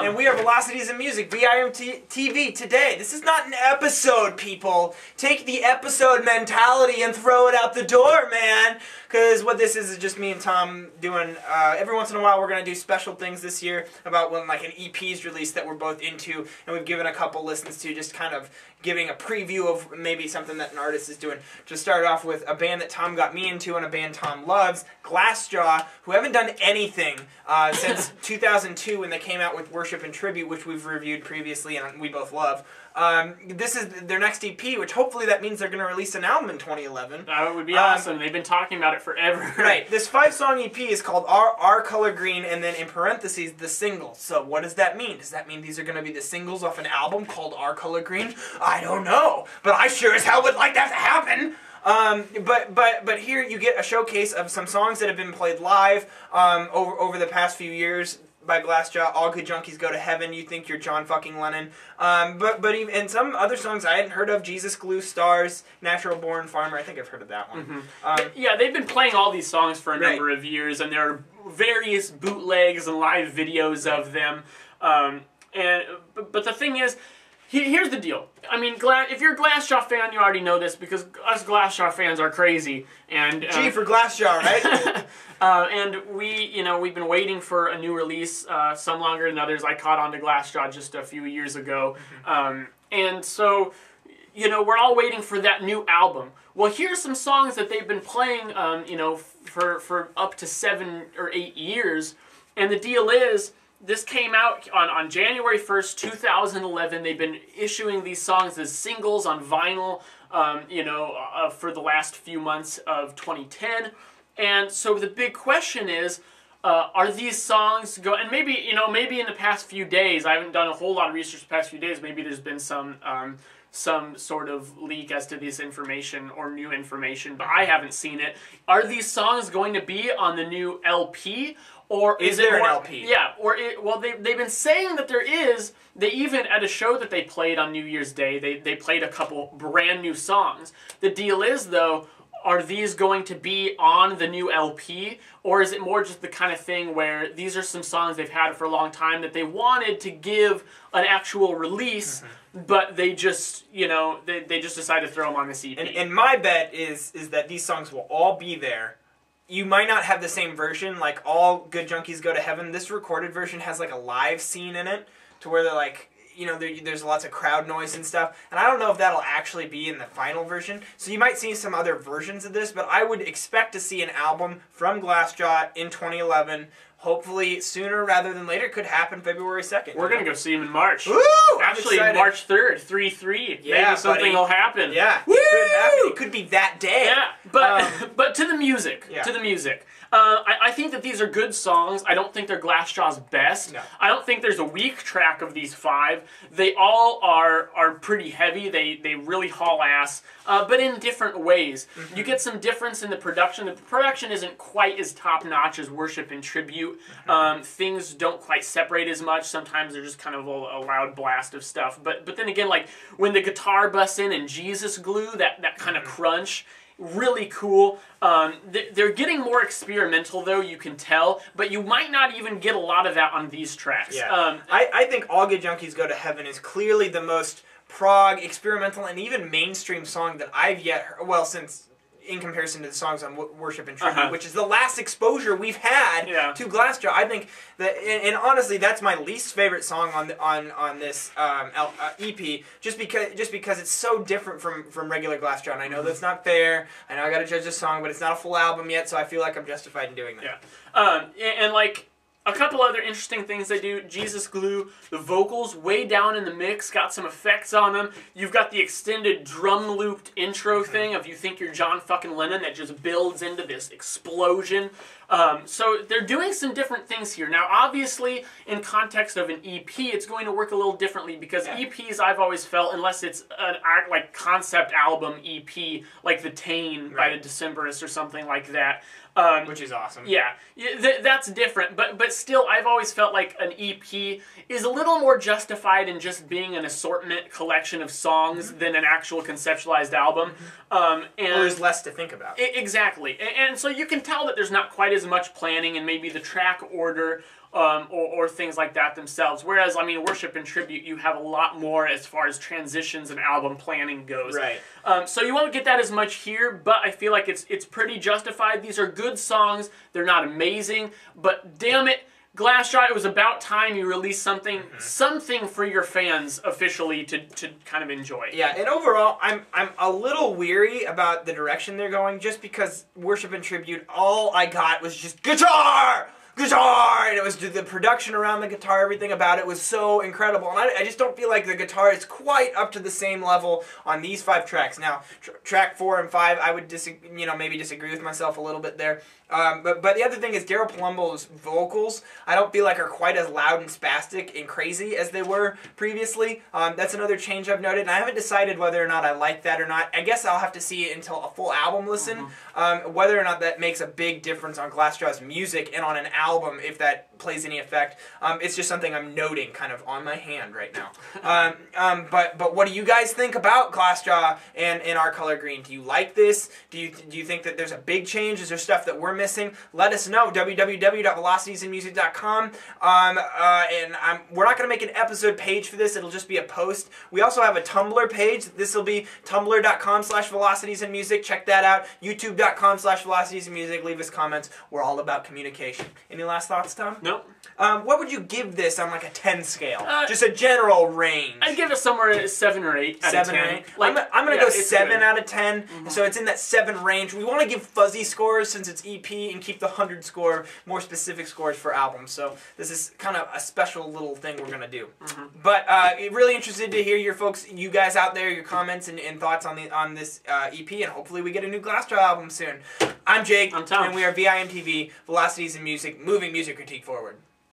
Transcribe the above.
And we are Velocities in Music, VIMTV today. This is not an episode, people. Take the episode mentality and throw it out the door, man. Because what this is just me and Tom doing, every once in a while we're going to do special things this year about when like an EP is released that we're both into and we've given a couple listens to, just kind of giving a preview of maybe something that an artist is doing. To start off with a band that Tom got me into and a band Tom loves, Glassjaw, who haven't done anything since 2002 when they came out with Worship and Tribute, which we've reviewed previously and we both love. This is their next EP, which hopefully that means they're going to release an album in 2011. That would be awesome. They've been talking about it forever. Right. This 5-song EP is called Our Color Green, and then in parentheses, the singles. So what does that mean? Does that mean these are going to be the singles off an album called Our Color Green? I don't know, but I sure as hell would like that to happen. But here you get a showcase of some songs that have been played live over the past few years by Glassjaw. All Good Junkies Go to Heaven, You Think You're John fucking Lennon. But even and some other songs I hadn't heard of, Jesus Glue, Stars, Natural Born Farmer. I think I've heard of that one. Yeah, they've been playing all these songs for a number of years, and there are various bootlegs and live videos of them. But the thing is, here's the deal. I mean, if you're a Glassjaw fan, you already know this because us Glassjaw fans are crazy. And G for Glassjaw, right? And we've been waiting for a new release, some longer than others. I caught on to Glassjaw just a few years ago, and so we're all waiting for that new album. Well, here's some songs that they've been playing, for up to 7 or 8 years, and the deal is, this came out on January 1st, 2011. They've been issuing these songs as singles on vinyl, for the last few months of 2010. And so the big question is, are these songs and maybe in the past few days, I haven't done a whole lot of research the past few days, maybe there's been some sort of leak as to this information or new information, but I haven't seen it. Are these songs going to be on the new LP? Or is there an LP? Yeah, well, they've been saying that there is. They even, at a show that they played on New Year's Day, they played a couple brand new songs. The deal is, though, are these going to be on the new LP? Or is it more just the kind of thing where these are some songs they've had for a long time that they wanted to give an actual release, but they just, they just decided to throw them on this EP? And my bet is that these songs will all be there. You might not have the same version, like All Good Junkies Go to Heaven. This recorded version has like a live scene in it, to where they're like, there's lots of crowd noise and stuff. And I don't know if that'll actually be in the final version. So you might see some other versions of this, but I would expect to see an album from Glassjaw in 2011. Hopefully sooner rather than later. Could happen February 2nd. We're going to go see him in March. Woo! Actually, March 3rd, 3/3. Yeah, maybe something will happen. Yeah, Woo! it could happen. It could be that day. Yeah, but to the music. Yeah. To the music. I think that these are good songs. I don't think they're Glassjaw's best. No. I don't think there's a weak track of these 5. They all are pretty heavy. They really haul ass, but in different ways. You get some difference in the production. The production isn't quite as top-notch as Worship and Tribute. Things don't quite separate as much. Sometimes they're just kind of a loud blast of stuff. But then again, like when the guitar busts in and Jesus Glue, that kind of crunch, really cool. They're getting more experimental, though, you can tell, but you might not even get a lot of that on these tracks. Yeah. I think All Good Junkies Go to Heaven is clearly the most prog, experimental, and even mainstream song that I've yet heard, well, since in comparison to the songs on Worship and Tribute, which is the last exposure we've had to Glassjaw. I think that, and honestly, that's my least favorite song on this EP, just because it's so different from regular Glassjaw. And I know that's not fair. I know I got to judge this song, but it's not a full album yet, so I feel like I'm justified in doing that. Yeah, and like, a couple other interesting things they do. Jesus Glue, the vocals way down in the mix, got some effects on them. You've got the extended drum-looped intro thing of You Think You're John fucking Lennon that just builds into this explosion. So they're doing some different things here. Now, obviously, in context of an EP, it's going to work a little differently because EPs, I've always felt, unless it's an like concept album EP, like The Tane by the Decemberists or something like that. Which is awesome. Yeah, that's different, but still, I've always felt like an EP is a little more justified in just being an assortment collection of songs than an actual conceptualized album. And there's less to think about. Exactly, and so you can tell that there's not quite as much planning, and maybe the track order or things like that themselves. Whereas, I mean, Worship and Tribute, you have a lot more as far as transitions and album planning goes. Right. So you won't get that as much here, but I feel like it's pretty justified. These are good songs. They're not amazing, but damn it, Glassjaw, it was about time you released something for your fans officially to kind of enjoy. Yeah, and overall, I'm a little weary about the direction they're going, just because Worship and Tribute, all I got was just guitar! Guitar! And it was the production around the guitar, everything about it was so incredible. And I just don't feel like the guitar is quite up to the same level on these 5 tracks. Now, track 4 and 5, I would maybe disagree with myself a little bit there. But the other thing is Daryl Palumbo's vocals, I don't feel like are quite as loud and spastic and crazy as they were previously. That's another change I've noted, and I haven't decided whether or not I like that or not. I guess I'll have to see it until a full album listen, whether or not that makes a big difference on Glassjaw's music and on an album, if that plays any effect. It's just something I'm noting kind of on my hand right now. But what do you guys think about Glassjaw and Our Color Green? Do you like this? Do you think that there's a big change? Is there stuff that we're missing? Let us know. www.velocitiesinmusic.com. And we're not going to make an episode page for this. It'll just be a post. We also have a Tumblr page. This will be tumblr.com/velocitiesinmusic. Check that out. youtube.com/velocitiesinmusic. Leave us comments. We're all about communication. Any last thoughts, Tom? Nope. What would you give this on like a 10 scale? Just a general range. I'd give it somewhere at 7 or 8 out of 10. 7 or 8? Like, I'm going to go 7 out of 10, so it's in that 7 range. We want to give fuzzy scores since it's EP and keep the 100 score, more specific scores for albums. So this is kind of a special little thing we're going to do. But really interested to hear you guys out there, your comments and thoughts on this EP, and hopefully we get a new Glassjaw album soon. I'm Jake. I'm Tom. And we are VIMTV, Velocities in Music, moving music critique forward.